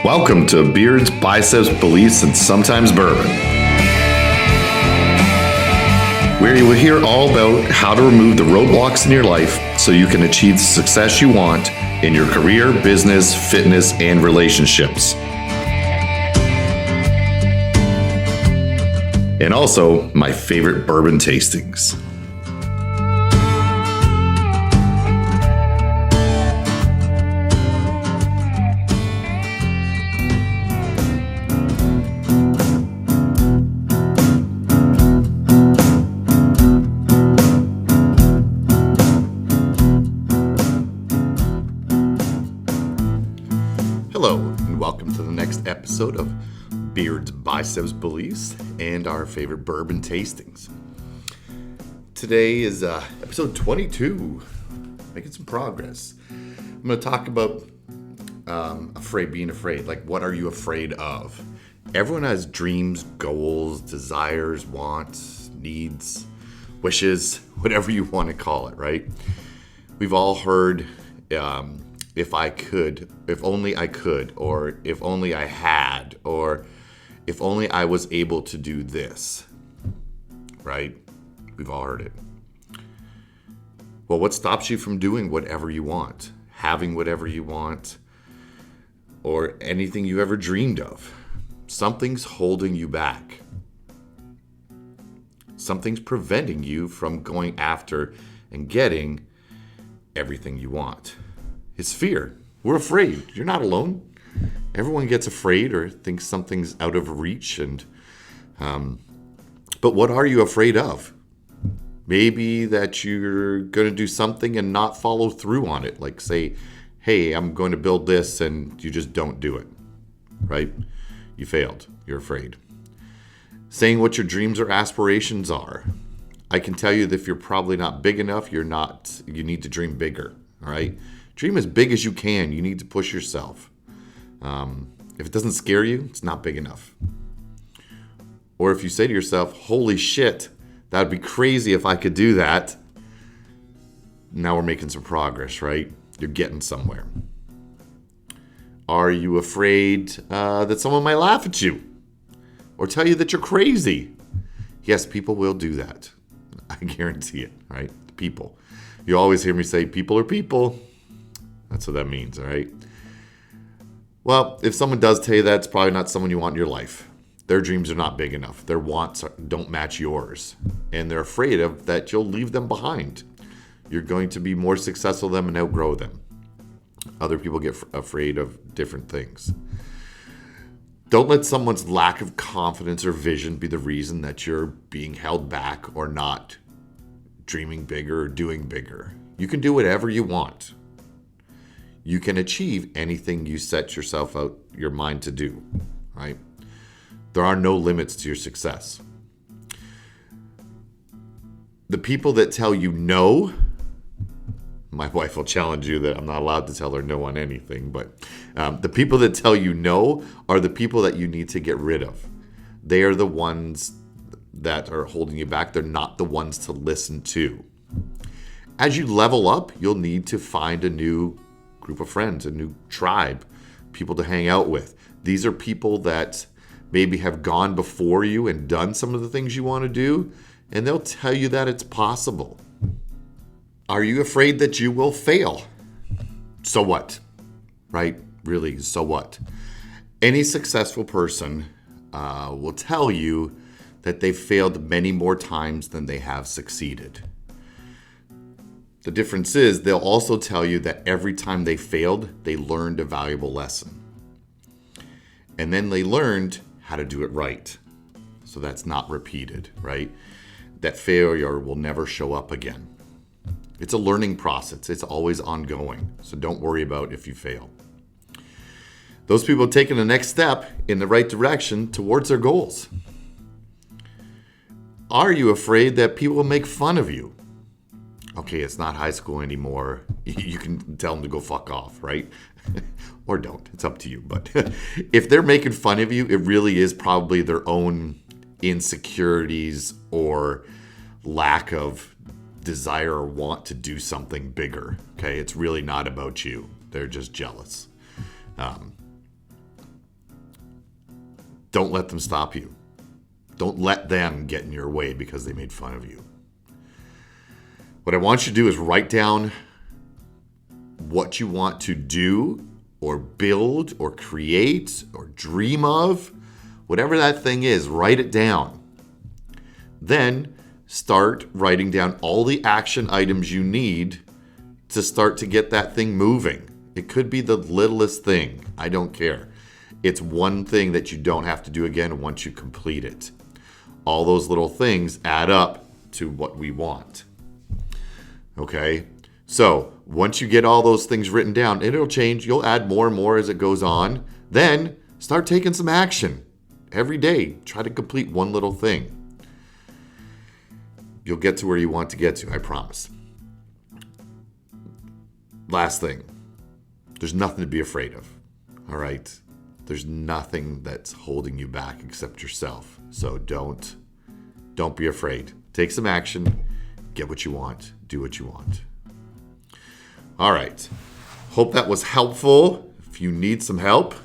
Welcome to Beards, Biceps, Beliefs, and Sometimes Bourbon, where you will hear all about how to remove the roadblocks in your life so you can achieve the success you want in your career, business, fitness, and relationships. And also, my favorite bourbon tastings. Hello, and welcome to the next episode of Beards, Biceps, Beliefs, and our favorite bourbon tastings. Today is episode 22, making some progress. I'm going to talk about being afraid. Like, what are you afraid of? Everyone has dreams, goals, desires, wants, needs, wishes, whatever you want to call it, right? We've all heard, if I could, if only I could, or if only I had, or if only I was able to do this, right? We've all heard it. Well, what stops you from doing whatever you want, having whatever you want, or anything you ever dreamed of? Something's holding you back. Something's preventing you from going after and getting everything you want. It's fear. We're afraid. You're not alone. Everyone gets afraid or thinks something's out of reach. But what are you afraid of? Maybe that you're going to do something and not follow through on it. Like say, hey, I'm going to build this, and you just don't do it, right? You failed. You're afraid. Saying what your dreams or aspirations are. I can tell you that if you're probably not big enough, you need to dream bigger, all right? Dream as big as you can. You need to push yourself. If it doesn't scare you, it's not big enough. Or if you say to yourself, holy shit, that'd be crazy if I could do that. Now we're making some progress, right? You're getting somewhere. Are you afraid that someone might laugh at you or tell you that you're crazy? Yes, people will do that. I guarantee it, right? People. You always hear me say, people are people. That's what that means, all right? Well, if someone does tell you that, it's probably not someone you want in your life. Their dreams are not big enough. Their wants don't match yours. And they're afraid of that you'll leave them behind. You're going to be more successful than them and outgrow them. Other people get afraid of different things. Don't let someone's lack of confidence or vision be the reason that you're being held back or not dreaming bigger or doing bigger. You can do whatever you want. You can achieve anything you set yourself out your mind to do, right? There are no limits to your success. The people that tell you no, my wife will challenge you that I'm not allowed to tell her no on anything, but the people that tell you no are the people that you need to get rid of. They are the ones that are holding you back. They're not the ones to listen to. As you level up, you'll need to find a new group of friends, a new tribe, people to hang out with. These are people that maybe have gone before you and done some of the things you want to do, and they'll tell you that it's possible. Are you afraid that you will fail? So what? Right? Really, so what? Any successful person will tell you that they've failed many more times than they have succeeded. The difference is they'll also tell you that every time they failed, they learned a valuable lesson. And then they learned how to do it right. So that's not repeated, right? That failure will never show up again. It's a learning process. It's always ongoing. So don't worry about if you fail. Those people have taken the next step in the right direction towards their goals. Are you afraid that people will make fun of you? Okay, it's not high school anymore. You can tell them to go fuck off, right? Or don't. It's up to you. But if they're making fun of you, it really is probably their own insecurities or lack of desire or want to do something bigger. Okay, it's really not about you. They're just jealous. Don't let them stop you. Don't let them get in your way because they made fun of you. What I want you to do is write down what you want to do or build or create or dream of. Whatever that thing is, write it down. Then start writing down all the action items you need to start to get that thing moving. It could be the littlest thing. I don't care. It's one thing that you don't have to do again once you complete it. All those little things add up to what we want. Okay? So once you get all those things written down, it'll change. You'll add more and more as it goes on. Then start taking some action. Every day, try to complete one little thing. You'll get to where you want to get to, I promise. Last thing. There's nothing to be afraid of. All right? There's nothing that's holding you back except yourself. So don't be afraid. Take some action. Get what you want. Do what you want. All right. Hope that was helpful. If you need some help,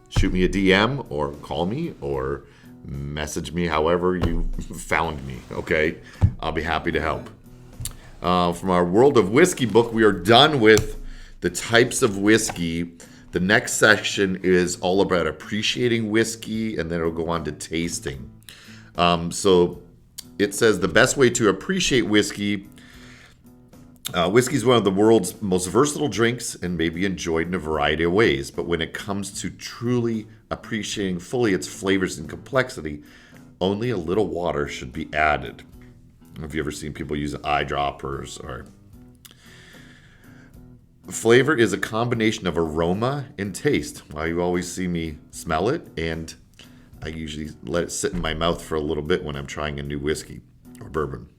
shoot me a DM or call me or message me however you found me, okay? I'll be happy to help. From our World of Whiskey book, we are done with the types of whiskey. The next section is all about appreciating whiskey, and then it'll go on to tasting. So it says the best way to appreciate whiskey. Whiskey is one of the world's most versatile drinks and may be enjoyed in a variety of ways. But when it comes to truly appreciating fully its flavors and complexity, only a little water should be added. I don't know if you've ever seen people use eyedroppers or... Flavor is a combination of aroma and taste. Well, you always see me smell it, and I usually let it sit in my mouth for a little bit when I'm trying a new whiskey or bourbon.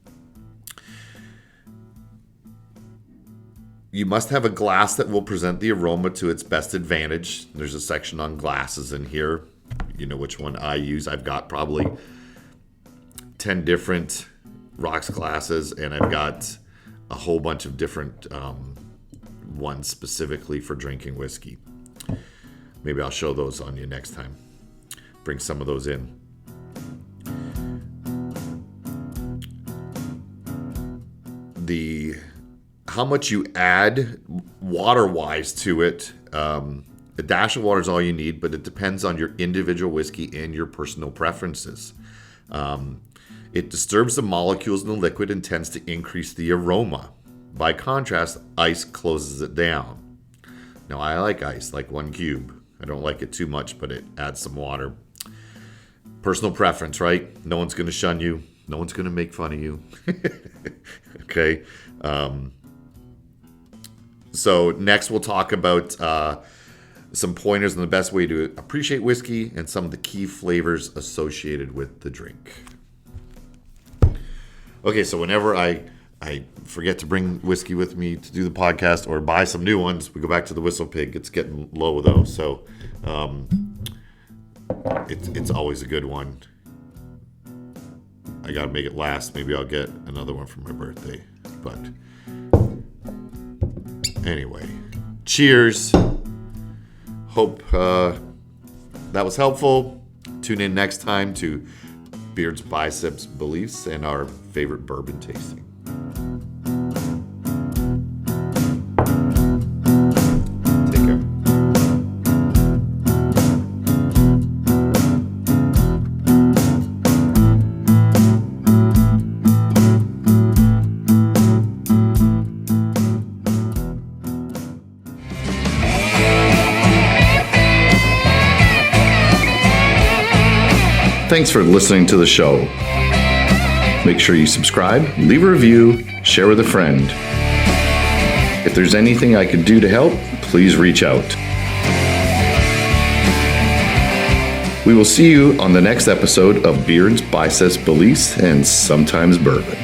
You must have a glass that will present the aroma to its best advantage. There's a section on glasses in here. You know which one I use. I've got probably 10 different rocks glasses, and I've got a whole bunch of different ones specifically for drinking whiskey. Maybe I'll show those on you next time. Bring some of those in. How much you add water-wise to it, a dash of water is all you need, but it depends on your individual whiskey and your personal preferences. It disturbs the molecules in the liquid and tends to increase the aroma. By contrast, ice closes it down. Now, I like ice, like 1 cube. I don't like it too much, but it adds some water. Personal preference, right? No one's going to shun you. No one's going to make fun of you. Okay. So next we'll talk about some pointers on the best way to appreciate whiskey and some of the key flavors associated with the drink. Okay, so whenever I forget to bring whiskey with me to do the podcast or buy some new ones, we go back to the Whistle Pig. It's getting low though, so it's always a good one. I gotta make it last. Maybe I'll get another one for my birthday. But anyway, cheers. Hope that was helpful. Tune in next time to Beards, Biceps, Beliefs, and our favorite bourbon tasting. Take care. Thanks for listening to the show. Make sure you subscribe, leave a review, share with a friend. If there's anything I could do to help, please reach out. We will see you on the next episode of Beards, Biceps, Beliefs, and Sometimes Bourbon.